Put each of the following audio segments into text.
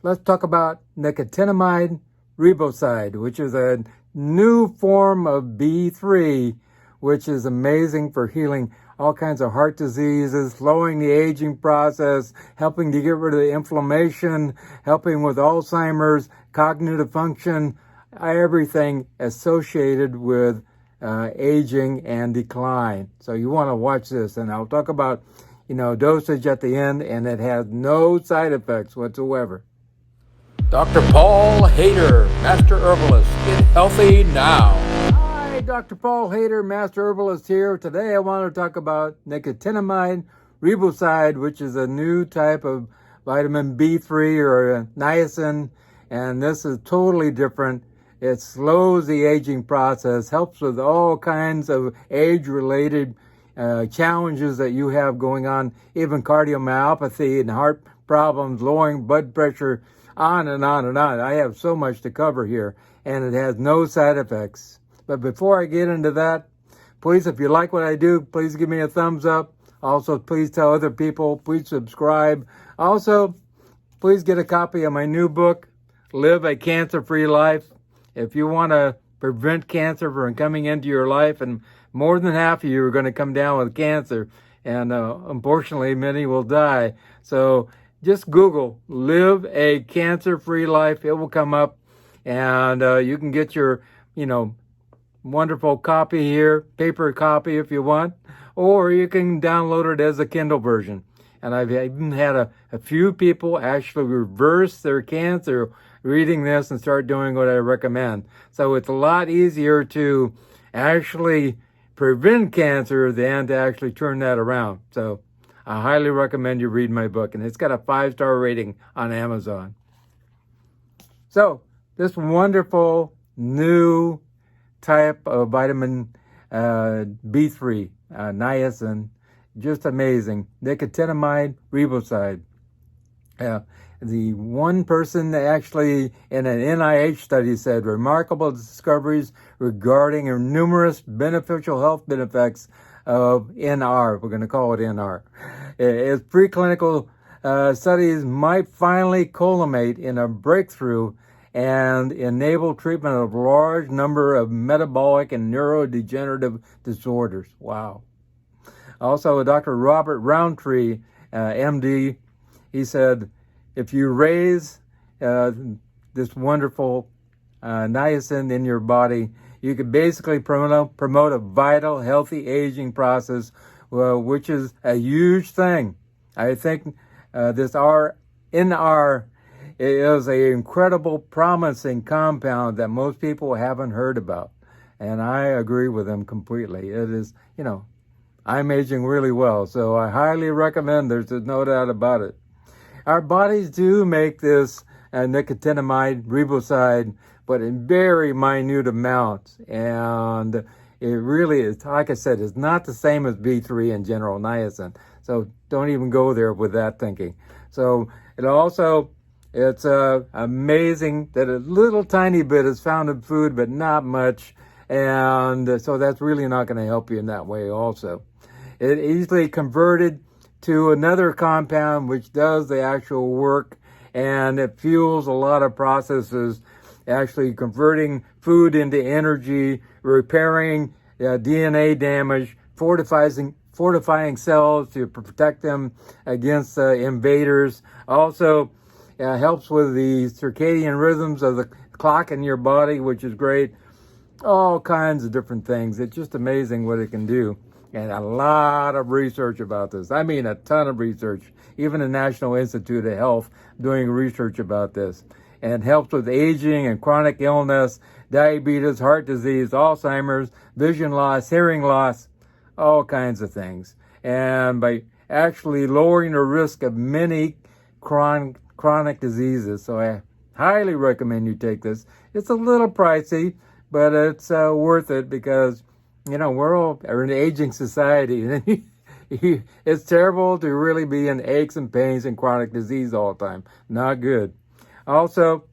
Let's talk about Nicotinamide Riboside, which is a new form of B3, which is amazing for healing all kinds of heart diseases, slowing the aging process, helping to get rid of the inflammation, helping with Alzheimer's, cognitive function, everything associated with aging and decline. So you want to watch this, and I'll talk about, dosage at the end, and it has no side effects whatsoever. Dr. Paul Haider, Master Herbalist. Get healthy now. Hi, Dr. Paul Haider, Master Herbalist here. Today I want to talk about Nicotinamide Riboside, which is a new type of vitamin B3 or niacin, and this is totally different. It slows the aging process, helps with all kinds of age-related challenges that you have going on, even cardiomyopathy and heart problems, lowering blood pressure, on and on and on. I have so much to cover here, and it has no side effects. But before I get into that, please, if you like what I do, please give me a thumbs up. Also, please tell other people. Please subscribe. Also, please get a copy of my new book, Live a Cancer-Free Life. If you want to prevent cancer from coming into your life, and more than half of you are going to come down with cancer, and unfortunately, many will die. So just Google Live a Cancer-Free Life. It will come up, and you can get your, wonderful copy here, paper copy if you want, or you can download it as a Kindle version. And I've even had a few people actually reverse their cancer reading this and start doing what I recommend. So it's a lot easier to actually prevent cancer than to actually turn that around. So I highly recommend you read my book, and it's got a 5-star rating on Amazon. So this wonderful new type of vitamin B3, niacin, just amazing. Nicotinamide Riboside. The one person that actually in an NIH study said remarkable discoveries regarding numerous beneficial health benefits of NR. We're going to call it NR. Its preclinical studies might finally culminate in a breakthrough and enable treatment of a large number of metabolic and neurodegenerative disorders. Wow. Also, Dr. Robert Roundtree, MD, he said, if you raise this wonderful niacin in your body, you could basically promote a vital, healthy aging process, which is a huge thing. I think this NR is an incredible, promising compound that most people haven't heard about. And I agree with them completely. It is, I'm aging really well, so I highly recommend. There's no doubt about it. Our bodies do make this nicotinamide riboside, but in very minute amounts. And it really is, like I said, it's not the same as B3 and general niacin. So don't even go there with that thinking. So it's amazing that a little tiny bit is found in food, but not much. And so that's really not going to help you in that way also. It easily converted to another compound which does the actual work, and it fuels a lot of processes, actually converting food into energy, repairing DNA damage, fortifying cells to protect them against invaders. Also helps with the circadian rhythms of the clock in your body, which is great. All kinds of different things. It's just amazing what it can do. And a lot of research about this. I mean, a ton of research. Even the National Institute of Health doing research about this. And helps with aging and chronic illness, diabetes, heart disease, Alzheimer's, vision loss, hearing loss, all kinds of things. And by actually lowering the risk of many chronic diseases. So I highly recommend you take this. It's a little pricey, but it's worth it because we're in an aging society. It's terrible to really be in aches and pains and chronic disease all the time. Not good. Also,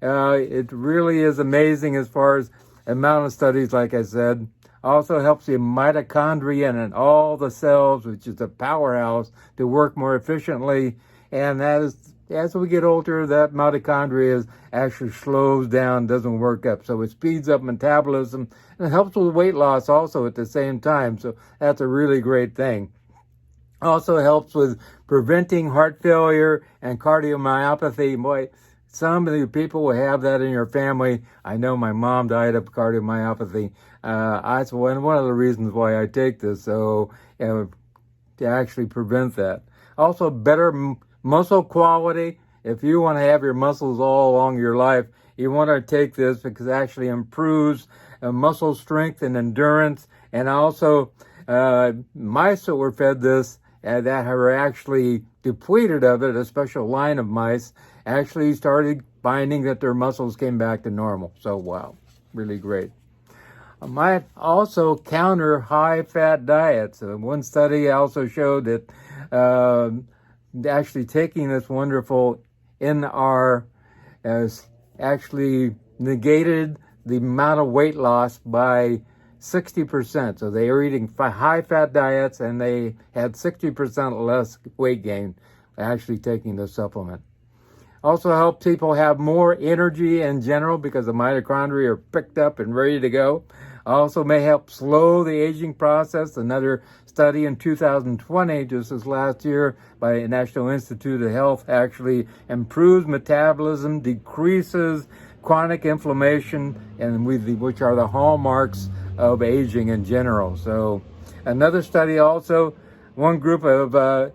it really is amazing as far as amount of studies, like I said. Also helps the mitochondria and all the cells, which is a powerhouse, to work more efficiently. And that is as we get older, that mitochondria actually slows down, doesn't work up. So it speeds up metabolism and it helps with weight loss also at the same time. So that's a really great thing. Also helps with preventing heart failure and cardiomyopathy. Boy, some of the people will have that in your family. I know my mom died of cardiomyopathy. That's one of the reasons why I take this, so to actually prevent that. Also, better muscle quality. If you want to have your muscles all along your life, you want to take this because it actually improves muscle strength and endurance. And also, mice that were fed this that were actually depleted of it, a special line of mice, actually started finding that their muscles came back to normal. So, wow, really great. Might also counter high-fat diets. One study also showed that actually taking this wonderful NR has actually negated the amount of weight loss by 60%. So they were eating high-fat diets and they had 60% less weight gain actually taking the supplement. Also helps people have more energy in general because the mitochondria are picked up and ready to go. Also may help slow the aging process. Another study in 2020, just this last year, by National Institute of Health actually improves metabolism, decreases chronic inflammation, and which are the hallmarks of aging in general. So another study also, one group of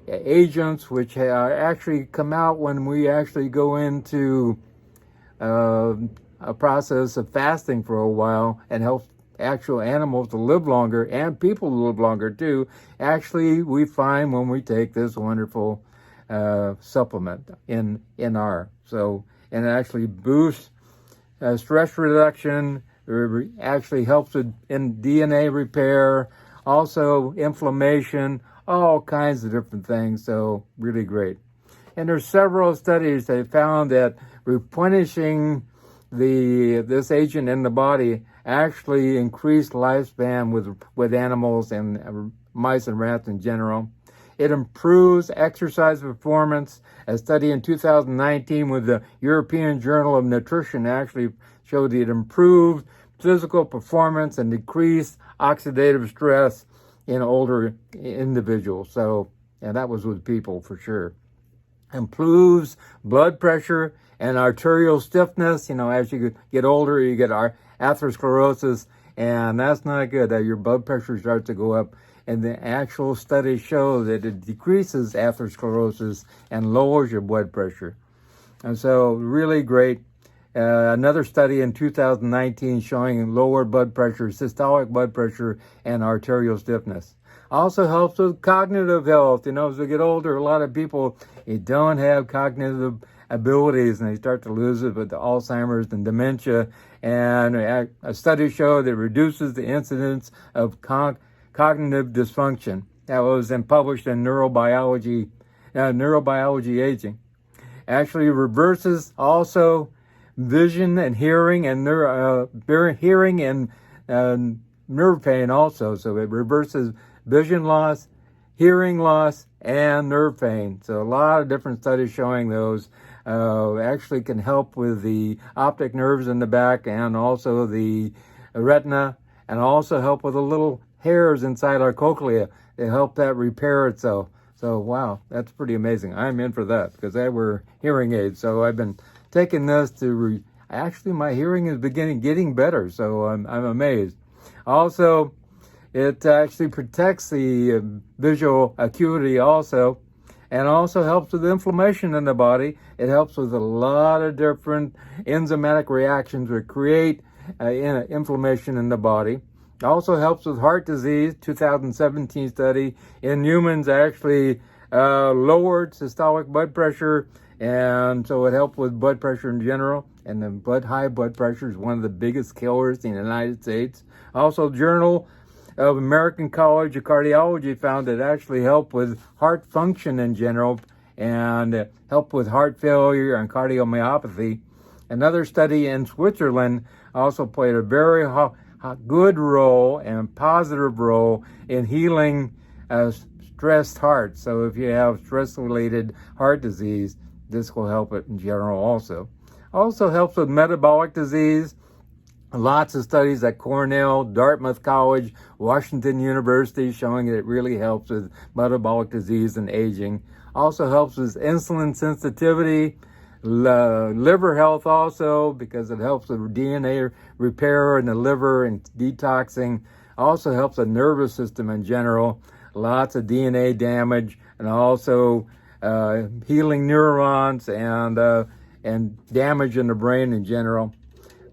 agents which actually come out when we actually go into a process of fasting for a while and help actual animals to live longer and people to live longer too. Actually, we find when we take this wonderful supplement in our and it actually boosts stress reduction, actually helps in DNA repair, also inflammation, all kinds of different things. So really great. And there's several studies that found that replenishing this agent in the body actually increased lifespan with animals and mice and rats in general. It improves exercise performance. A study in 2019 with the European Journal of Nutrition actually showed it improved physical performance and decreased oxidative stress in older individuals. So, and that was with people for sure. Improves blood pressure and arterial stiffness. You know, as you get older, you get atherosclerosis, and that's not good. Your blood pressure starts to go up. And the actual studies show that it decreases atherosclerosis and lowers your blood pressure. And so really great. Another study in 2019 showing lower blood pressure, systolic blood pressure, and arterial stiffness. Also helps with cognitive health. You know, as we get older, a lot of people don't have cognitive abilities and they start to lose it with the Alzheimer's and dementia. And a study showed that it reduces the incidence of cognitive dysfunction. That was then published in Neurobiology Aging. Actually reverses also vision and hearing and hearing and nerve pain also. So it reverses vision loss, hearing loss, and nerve pain. So a lot of different studies showing those actually can help with the optic nerves in the back and also the retina, and also help with the little hairs inside our cochlea. They help that repair itself. So wow, that's pretty amazing. I'm in for that because I wear hearing aids. So I've been taking this to actually my hearing is getting better. So I'm amazed. Also, it actually protects the visual acuity also, and also helps with inflammation in the body. It helps with a lot of different enzymatic reactions that create inflammation in the body. Also helps with heart disease. 2017 study in humans actually lowered systolic blood pressure, and so it helped with blood pressure in general. And then high blood pressure is one of the biggest killers in the United States. Also, Journal of American College of Cardiology found it actually helped with heart function in general and helped with heart failure and cardiomyopathy. Another study in Switzerland also played a very good role and positive role in healing stressed hearts. So if you have stress-related heart disease, this will help it in general also. Also helps with metabolic disease. Lots of studies at Cornell, Dartmouth College, Washington University showing that it really helps with metabolic disease and aging. Also helps with insulin sensitivity, liver health also, because it helps with DNA repair in the liver and detoxing. Also helps the nervous system in general. Lots of DNA damage, and also healing neurons and damage in the brain in general.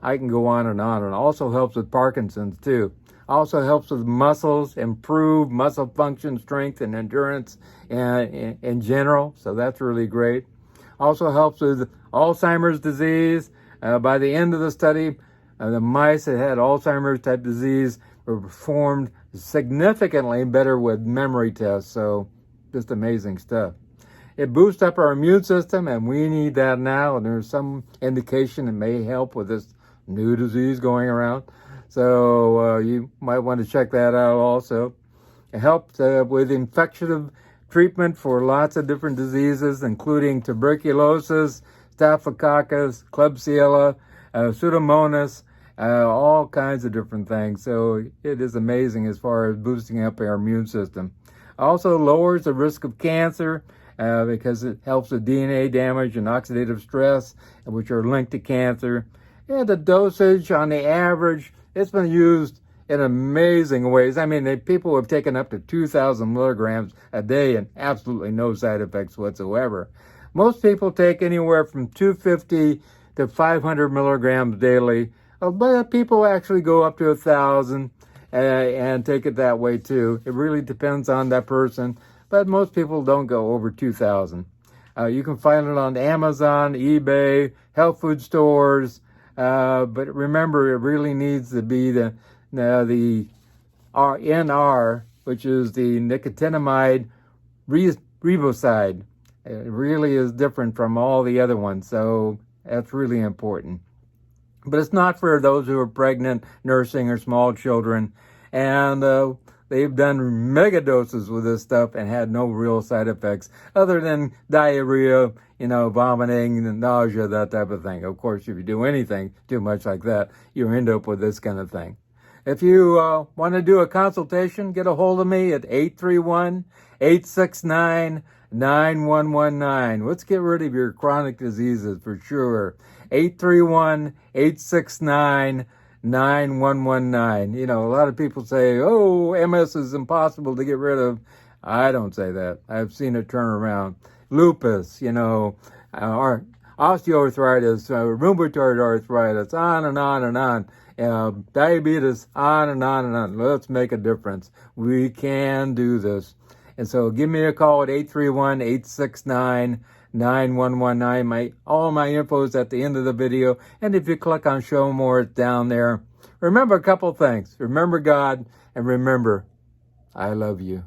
I can go on and on. And also helps with Parkinson's too. Also helps with muscles, improve muscle function, strength, and endurance in general. So that's really great. Also helps with Alzheimer's disease. By the end of the study, the mice that had Alzheimer's type disease were performed significantly better with memory tests. So just amazing stuff. It boosts up our immune system, and we need that now. And there's some indication it may help with this new disease going around. So you might want to check that out also. It helps with infective treatment for lots of different diseases, including tuberculosis, staphylococcus, Klebsiella, Pseudomonas, all kinds of different things. So it is amazing as far as boosting up our immune system. Also lowers the risk of cancer because it helps with DNA damage and oxidative stress, which are linked to cancer. And the dosage on the average, it's been used in amazing ways. I mean, people have taken up to 2,000 milligrams a day and absolutely no side effects whatsoever. Most people take anywhere from 250 to 500 milligrams daily, but people actually go up to 1,000 and take it that way too. It really depends on that person, but most people don't go over 2,000. You can find it on Amazon, eBay, health food stores, but remember, it really needs to be the NR, which is the Nicotinamide Riboside. It really is different from all the other ones, so that's really important. But it's not for those who are pregnant, nursing, or small children. And they've done mega doses with this stuff and had no real side effects other than diarrhea, vomiting, and nausea, that type of thing. Of course, if you do anything too much like that, you end up with this kind of thing. If you want to do a consultation, get a hold of me at 831-869-9119. Let's get rid of your chronic diseases for sure. 831-869-9119. A lot of people say, oh, MS is impossible to get rid of. I don't say that. I've seen it turn around. Lupus, osteoarthritis, rheumatoid arthritis, on and on and on. Diabetes, on and on and on. Let's make a difference. We can do this. And so give me a call at 831-869-9119. All my info is at the end of the video. And if you click on show more, it's down there. Remember a couple things. Remember God, and remember, I love you.